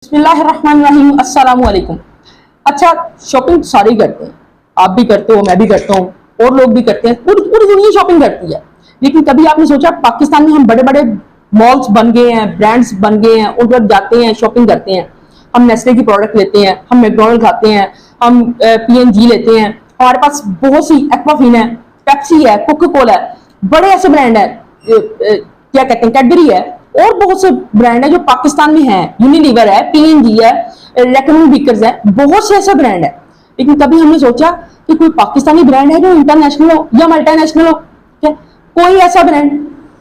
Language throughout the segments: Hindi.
बिस्मिल्लाहिर्रहमानिर्रहीम, अस्सलाम वालेकुम। अच्छा, शॉपिंग सारे करते हैं, आप भी करते हो, मैं भी करता हूँ, और लोग भी करते हैं, पूरी पूरी दुनिया शॉपिंग करती है। लेकिन कभी आपने सोचा पाकिस्तान में हम बड़े बड़े मॉल्स बन गए हैं, ब्रांड्स बन गए हैं, उन पर जाते हैं, शॉपिंग करते हैं। हम नेस्ले की प्रोडक्ट लेते हैं, हम मैकडॉनल्ड खाते हैं, हम PNG लेते हैं, हमारे पास बहुत सी एक्वाफिन है, पेप्सी है, कोका कोला है, बड़े ऐसे ब्रांड है, क्या कहते हैं, कैडबरी है, और बहुत से ब्रांड है जो पाकिस्तान में है, यूनिलीवर है, PNG है, रेकमेंड बिकर्स है, बहुत से ऐसे ब्रांड है। लेकिन कभी हमने सोचा कि कोई पाकिस्तानी ब्रांड है जो इंटरनेशनल हो या मल्टीनेशनल हो? क्या कोई ऐसा ब्रांड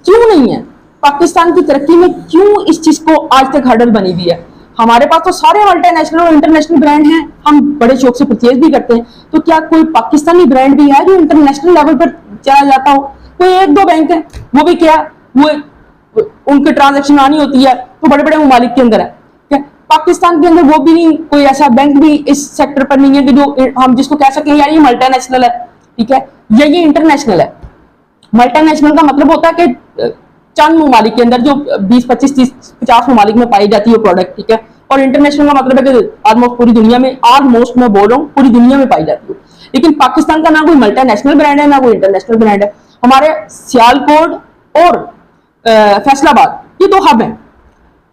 क्यों नहीं है? पाकिस्तान की तरक्की में क्यों इस चीज को आज तक हर्डल बनी हुई है? हमारे पास तो सारे मल्टीनेशनल और इंटरनेशनल ब्रांड हैं, हम बड़े शौक से परचेज भी करते हैं। तो क्या कोई पाकिस्तानी ब्रांड भी है जो इंटरनेशनल लेवल पर चला जाता हो? कोई एक दो बैंक है, वो भी क्या, वो उनकी ट्रांजैक्शन आनी होती है तो बड़े बड़े ममालिक के अंदर है। क्या पाकिस्तान के अंदर वो भी नहीं, कोई ऐसा बैंक भी इस सेक्टर पर नहीं है कि जो हम जिसको कह सकें यार ये मल्टीनेशनल है, ठीक है, या ये इंटरनेशनल है। मल्टीनेशनल का मतलब होता है कि चंद ममालिक के अंदर जो 20, 25, 30, 50 ममालिक में पाई जाती है प्रोडक्ट, ठीक है। और इंटरनेशनल का मतलब है कि ऑलमोस्ट पूरी दुनिया में, ऑलमोस्ट मैं बोल रहा हूँ, पूरी दुनिया में पाई जाती है। लेकिन पाकिस्तान का ना कोई मल्टीनेशनल ब्रांड है, ना कोई इंटरनेशनल ब्रांड है। हमारे सियालकोट और फैसलाबाद ये दो हब है,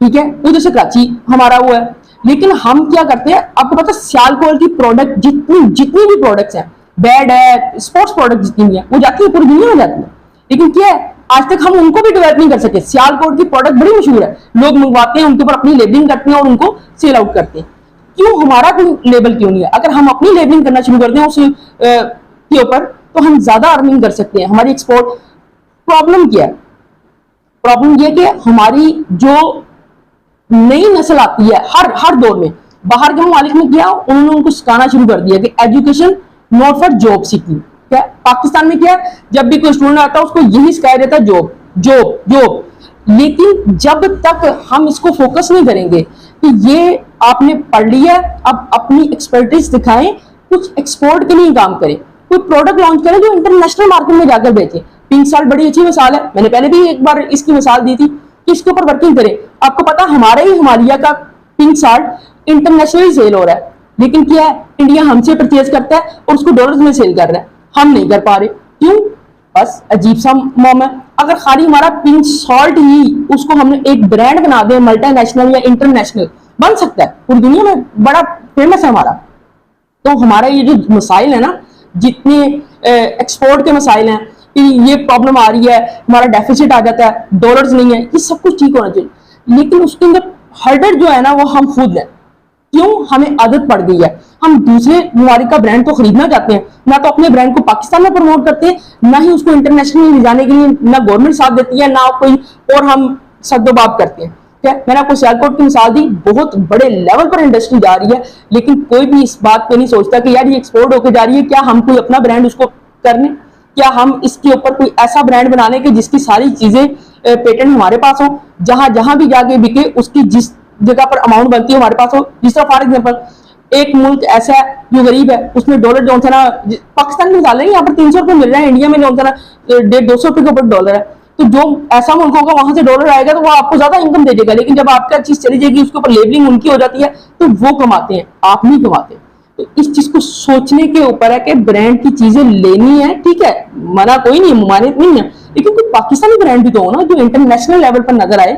ठीक है, उधर से कराची हमारा वो है। लेकिन हम क्या करते हैं, आपको पता है सियालकोट की प्रोडक्ट जितनी जितनी भी प्रोडक्ट्स हैं, बेड है, स्पोर्ट्स प्रोडक्ट जितनी भी है, वो जाती है पूरी दुनिया में जाती है। लेकिन क्या है, आज तक हम उनको भी डेवलप नहीं कर सके। सियालकोट की प्रोडक्ट बड़ी मशहूर है, लोग मंगवाते हैं, उनके ऊपर अपनी लेबलिंग करते हैं और उनको सेल आउट करते हैं। क्यों हमारा कोई लेबल क्यों नहीं है? अगर हम अपनी लेबलिंग करना शुरू कर दें उस के ऊपर, तो हम ज्यादा अर्निंग कर सकते हैं। हमारी एक्सपोर्ट प्रॉब्लम क्या है? प्रॉब्लम यह कि हमारी जो नई नस्ल आती है हर दौर में, बाहर के ममालिक में क्या, उन्होंने उनको सिखाना शुरू कर दिया कि education not for job seeking. क्या पाकिस्तान में क्या, जब भी कोई स्टूडेंट आता है उसको यही सिखाया जाता है, जॉब जॉब जॉब। लेकिन जब तक हम इसको फोकस नहीं करेंगे कि ये आपने पढ़ लिया, अब अपनी एक्सपर्टीज दिखाएं, कुछ एक्सपोर्ट के लिए काम करें, कोई प्रोडक्ट लॉन्च करें जो इंटरनेशनल मार्केट में जाकर बेचें। पिंक साल्ट बड़ी अच्छी मिसाल है, मैंने पहले भी एक बार इसकी मिसाल दी थी कि इसके ऊपर वर्किंग करें। आपको पता हमारे ही हिमालय का पिंक साल्ट इंटरनेशनली सेल हो रहा है, लेकिन क्या है, इंडिया हमसे परचेज करता है और उसको डॉलर्स में सेल कर रहा है, हम नहीं कर पा रहे। क्यों? बस अजीब सा मॉम है। अगर खाली हमारा पिंक सॉल्ट ही उसको हमने एक ब्रांड बना दें, मल्टीनेशनल या इंटरनेशनल बन सकता है, पूरी दुनिया में बड़ा फेमस है हमारा। तो हमारा ये जो मसाइल है ना, जितने एक्सपोर्ट के मसाइल हैं कि ये प्रॉब्लम आ रही है, हमारा डेफिसिट आ जाता है, डॉलर्स नहीं है, ये सब कुछ ठीक होना चाहिए। लेकिन उसके अंदर हर्डल जो है ना, वो हम खुद हैं। क्यों? हमें आदत पड़ गई है, हम दूसरे ममालिक का ब्रांड तो खरीदना चाहते हैं, ना तो अपने ब्रांड को पाकिस्तान में प्रमोट करते हैं, ना ही उसको इंटरनेशनल ले जाने के लिए ना गवर्नमेंट साथ देती है, ना कोई, और हम सद्दोबाब करते हैं। क्या मैंने आपको सियालकोट की मिसाल दी, बहुत बड़े लेवल पर इंडस्ट्री जा रही है, लेकिन कोई भी इस बात पे नहीं सोचता कि यार ये एक्सपोर्ट होकर जा रही है, क्या हम कोई अपना ब्रांड उसको करने, क्या हम इसके ऊपर कोई ऐसा ब्रांड बना लें कि जिसकी सारी चीजें पेटेंट हमारे पास हो, जहां जहां भी जाके बिके उसकी जिस जगह पर अमाउंट बनती है हमारे पास हो। जिस तरह फॉर एग्जाम्पल एक मुल्क ऐसा है जो गरीब है, उसमें डॉलर जो था ना, पाकिस्तान में डाल रहे हैं, यहाँ पर 300 रुपये मिल रहे हैं, इंडिया में जो था ना 150-200 रुपये के ऊपर डॉलर है। तो जो ऐसा मुल्क होगा वहां से डॉलर आएगा तो वो आपको ज्यादा इनकम दे देगा, लेकिन जब आपका चीज चली जाएगी उसके ऊपर लेबलिंग उनकी हो जाती है, तो वो कमाते हैं, आप नहीं कमाते। तो इस चीज को सोचने के ऊपर है कि ब्रांड की चीजें लेनी है, ठीक है, मना कोई नहीं, ममानियत नहीं है, लेकिन कोई पाकिस्तानी ब्रांड भी तो हो ना जो इंटरनेशनल लेवल पर नजर आए,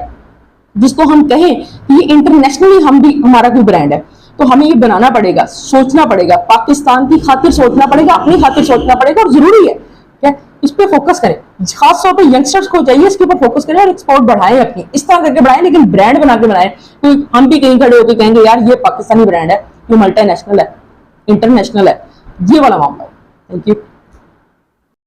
जिसको हम कहें कि ये इंटरनेशनली हम भी, हमारा कोई ब्रांड है। तो हमें ये बनाना पड़ेगा, सोचना पड़ेगा, पाकिस्तान की खातिर सोचना पड़ेगा, अपनी खातिर सोचना पड़ेगा, और जरूरी है क्या इस पे फोकस करें। खासतौर पर यंगस्टर्स को चाहिए इसके ऊपर फोकस करें और एक्सपोर्ट बढ़ाएं, अपनी इस तरह करके बढ़ाएं, लेकिन ब्रांड बना के बनाएं। तो हम भी कहीं खड़े होकर कहेंगे यार ये पाकिस्तानी ब्रांड है, ये मल्टीनेशनल है, इंटरनेशनल है, ये वाला मामला है। Thank you.